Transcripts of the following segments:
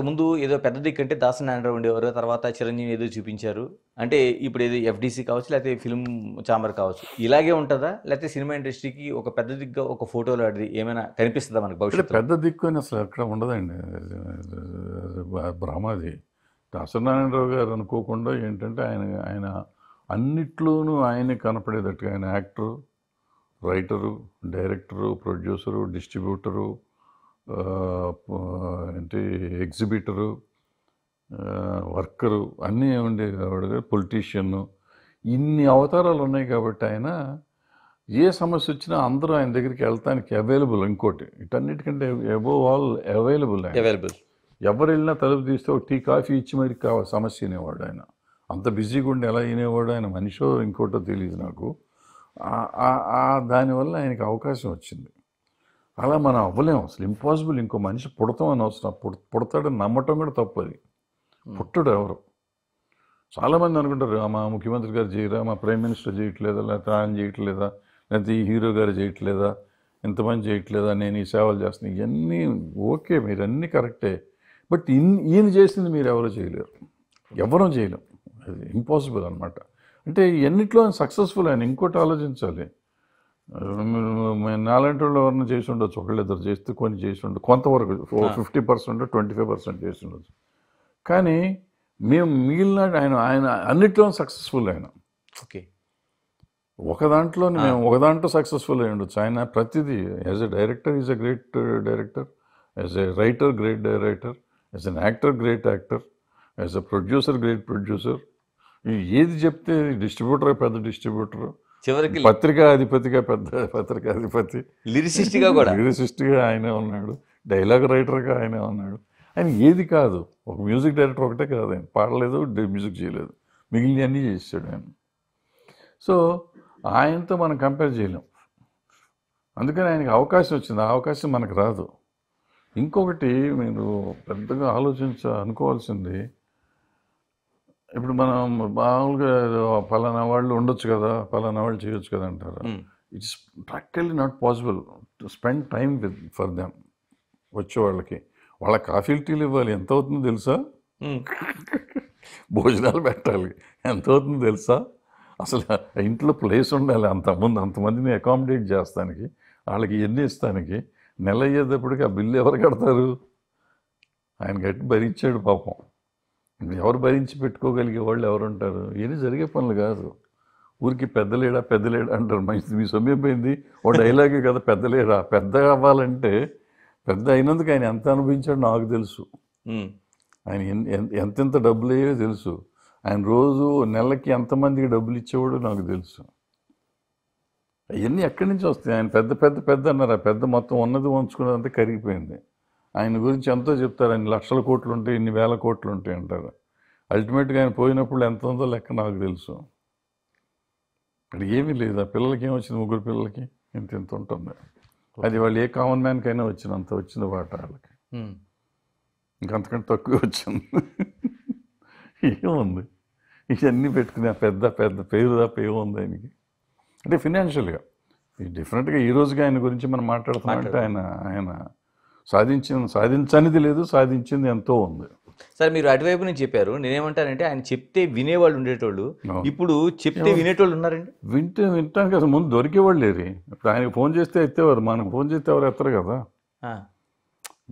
ముందు ఏదో పెద్ద దిక్కంటే దాసరి నారాయణరావు ఉండేవారు. తర్వాత చిరంజీవి ఏదో చూపించారు. అంటే ఇప్పుడు ఏది ఎఫ్‌డీసీ కావచ్చు, లేకపోతే ఫిల్మ్ చాంబర్ కావచ్చు. ఇలాగే ఉంటదా? లేకపోతే సినిమా ఇండస్ట్రీకి ఒక పెద్ద దిగ్గా ఒక ఫోటో లాంటిది ఏమైనా కనిపిస్తదా మనకు ఇక్కడ భవిష్యత్తులో? పెద్ద దిక్కు అని అసలు ఎక్కడ ఉండదండి. భ్రమది. దాసనారాయణరావు గారు అనుకోకుండా ఏంటంటే ఆయన ఆయన అన్నిట్లోనూ ఆయనే కనపడేటట్టుగా ఆయన actor, writer, director, producer, distributor, ఏంటి ఎగ్జిబిటరు, వర్కరు అన్నీ ఉండేవాడు. పొలిటీషియన్, ఇన్ని అవతారాలు ఉన్నాయి కాబట్టి ఆయన ఏ సమస్య వచ్చినా అందరూ ఆయన దగ్గరికి వెళ్తానికి అవైలబుల్. ఇంకోటి వీటన్నిటికంటే అబోవ్ ఆల్ అవైలబుల్ ఆయన. అవైలబుల్. ఎవరు వెళ్ళినా తలుపు తీస్తే ఒక టీ కాఫీ ఇచ్చి మరి సమస్య వినేవాడు ఆయన. అంత బిజీగా ఉండి ఎలా వినేవాడు ఆయన, మనిషో ఇంకోటో తెలియదు నాకు. దానివల్ల ఆయనకి అవకాశం వచ్చింది. అలా మనం అవ్వలేము, అసలు ఇంపాసిబుల్. ఇంకో మనిషి పుడతాం అని అవసరం, పుడతాడని నమ్మటం కూడా తప్పు. అది పుట్టడు ఎవరు. చాలామంది అనుకుంటారు మా ముఖ్యమంత్రి గారు చేయరా, మా ప్రైమ్ మినిస్టర్ చేయట్లేదా, లేకపోతే ఆయన చేయట్లేదా, లేకపోతే ఈ హీరో గారు చేయట్లేదా, ఇంతమంది చేయట్లేదా, నేను ఈ సేవలు చేస్తున్నాను. ఇవన్నీ ఓకే, మీరు అన్నీ కరెక్టే. బట్ ఈయన చేసింది మీరు ఎవరో చేయలేరు, ఎవరూ చేయలేం. అది ఇంపాసిబుల్ అనమాట. అంటే ఎన్నిట్లో సక్సెస్ఫుల్ ఆయన. ఇంకోటి ఆలోచించాలి, నాలాంటి వాళ్ళు ఎవరైనా చేసి ఉండొచ్చు, ఒకళ్ళిద్దరు చేస్తే కొన్ని చేసి ఉండదు, కొంతవరకు 50%, 25% చేసి ఉండొచ్చు. కానీ మేము మిగిలిన ఆయన ఆయన అన్నిట్లో సక్సెస్ఫుల్. ఆయన ఓకే. ఒక దాంట్లోనే మేము ఒక దాంట్లో సక్సెస్ఫుల్ అయి ఉండొచ్చు. ఆయన ప్రతిదీ as a director is a great director, as a writer great writer, as an actor great actor, as a producer great producer. ఏది చెప్తే డిస్ట్రిబ్యూటర్ పెద్ద డిస్ట్రిబ్యూటర్, చివరికి పత్రికాధిపతిగా పెద్ద పత్రికాధిపతి, లిరిసిస్ట్‌గా కూడా. లిరిసిస్ట్గా ఆయనే ఉన్నాడు, డైలాగ్ రైటర్గా ఆయనే ఉన్నాడు. ఆయన ఏది కాదు, ఒక మ్యూజిక్ డైరెక్టర్ ఒకటే కాదు, ఆయన పాడలేదు, మ్యూజిక్ చేయలేదు, మిగిలిన అన్నీ చేసాడు ఆయన. సో ఆయనతో మనం కంపేర్ చేయలేం. అందుకని ఆయనకి అవకాశం వచ్చింది, ఆ అవకాశం మనకు రాదు. ఇంకొకటి మీరు పెద్దగా అనుకోవాల్సింది, ఇప్పుడు మనం మామూలుగా ఫలానా వాళ్ళు ఉండొచ్చు కదా, ఫలానా వాళ్ళు చేయొచ్చు కదా అంటారు. It's practically not possible to spend time for them. వచ్చే వాళ్ళ కాఫీలు టీలు ఇవ్వాలి, ఎంత అవుతుందో తెలుసా? భోజనాలు పెట్టాలి, ఎంత అవుతుందో తెలుసా? అసలు ఇంట్లో ప్లేస్ ఉండాలి, అంతమందిని అకామిడేట్ చేస్తానికి, వాళ్ళకి ఎన్ని ఇస్తానికి. నెల అయ్యేటప్పటికి ఆ బిల్లు ఎవరు కడతారు? ఆయన గట్టి భరించాడు పాపం. ఎవరు భరించి పెట్టుకోగలిగే వాళ్ళు ఎవరు ఉంటారు? ఇవన్నీ జరిగే పనులు కాదు. ఊరికి పెద్దలేడా అంటారు. మీ సొమ్యం పోయింది ఓ డైలాగే కదా, పెద్దలేడా. పెద్ద అవ్వాలంటే పెద్ద అయినందుకు ఆయన ఎంత అనుభవించాడో నాకు తెలుసు. ఆయన ఎంతెంత డబ్బులు అయ్యో తెలుసు. ఆయన రోజు నెలకి ఎంతమందికి డబ్బులు ఇచ్చేవాడు నాకు తెలుసు. అవన్నీ ఎక్కడి నుంచి వస్తాయి? ఆయన పెద్ద అన్నారు. ఆ పెద్ద మొత్తం ఉన్నది ఉంచుకున్నదంతా కరిగిపోయింది. ఆయన గురించి ఎంతో చెప్తారు, ఆయన లక్షల కోట్లు ఉంటాయి, ఇన్ని వేల కోట్లు ఉంటాయి అంటారు. అల్టిమేట్గా ఆయన పోయినప్పుడు ఎంత ఉందో లెక్క నాకు తెలుసు. ఇక్కడ ఏమీ లేదు. ఆ పిల్లలకి ఏమొచ్చింది, ముగ్గురు పిల్లలకి ఇంత ఉంటుంది. అది వాళ్ళు ఏ కామన్ మ్యాన్కైనా వచ్చినంత వచ్చింది వాట వాళ్ళకి, ఇంకంతకంటే తక్కువ వచ్చింది. ఏముంది ఇవన్నీ పెట్టుకుని ఆ పెద్ద పేరు తప్ప ఏముంది ఆయనకి? అంటే ఫినాన్షియల్గా డిఫరెంట్గా ఈ రోజుగా ఆయన గురించి మనం మాట్లాడుతున్నామంటే ఆయన సాధించనిది లేదు, సాధించింది ఎంతో ఉంది. సార్ మీరు అటువైపు నుంచి చెప్పారు. నేనేమంటానంటే ఆయన చెప్తే వినేవాళ్ళు ఉండేటోళ్ళు, ఇప్పుడు చెప్తే వినేటోళ్ళు ఉన్నారండి. వింటాను కదా, ముందు దొరికేవాళ్ళు లేరు. ఇప్పుడు ఆయనకు ఫోన్ చేస్తే ఎత్తేవారు, మనకు ఫోన్ చేస్తే ఎవరు ఎత్తరు కదా,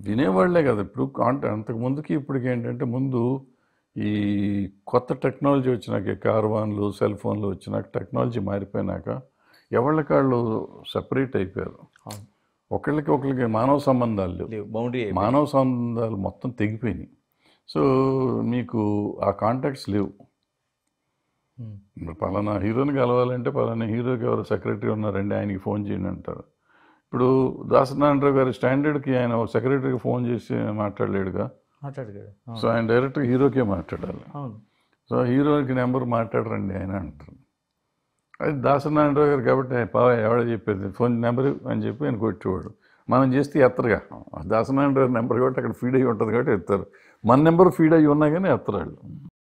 వినేవాళ్లే కదా. ఇప్పుడు అంతకు ముందుకి ఇప్పటికి ఏంటంటే, ముందు ఈ కొత్త టెక్నాలజీ వచ్చినాక, కార్వాన్లు, సెల్ ఫోన్లు వచ్చినాక, టెక్నాలజీ మారిపోయినాక ఎవళ్ళకాళ్ళు సెపరేట్ అయిపోయారు. ఒకళ్ళకి మానవ సంబంధాలు లేవు, మానవ సంబంధాలు మొత్తం తెగిపోయినాయి. సో మీకు ఆ కాంటాక్ట్స్ లేవు. పలానా హీరోని కలవాలంటే పలానా హీరోకి ఎవరు సెక్రటరీ ఉన్నారండి, ఆయనకి ఫోన్ చేయండి అంటారు. ఇప్పుడు దాసనారాయణరావు గారి స్టాండర్డ్కి ఆయన సెక్రటరీకి ఫోన్ చేసి మాట్లాడలేడుగా. సో ఆయన డైరెక్ట్గా హీరోకే మాట్లాడాలి. సో హీరోకి నెంబర్ మాట్లాడరండి ఆయన అంటారు. అది దాసనారాయణరావు గారు కాబట్టి ఎవడో చెప్పేది ఫోన్ నెంబర్ అని చెప్పి ఆయన కొట్టేవాడు. మనం చేస్తే ఎత్తరుగా. దాసనారాయణరావు నెంబర్ కాబట్టి అక్కడ ఫీడ్ అయ్యి ఉంటుంది కాబట్టి ఎత్తారు. మన నెంబర్ ఫీడ్ అయ్యి ఉన్నా కానీ ఎత్తరాళ్ళు.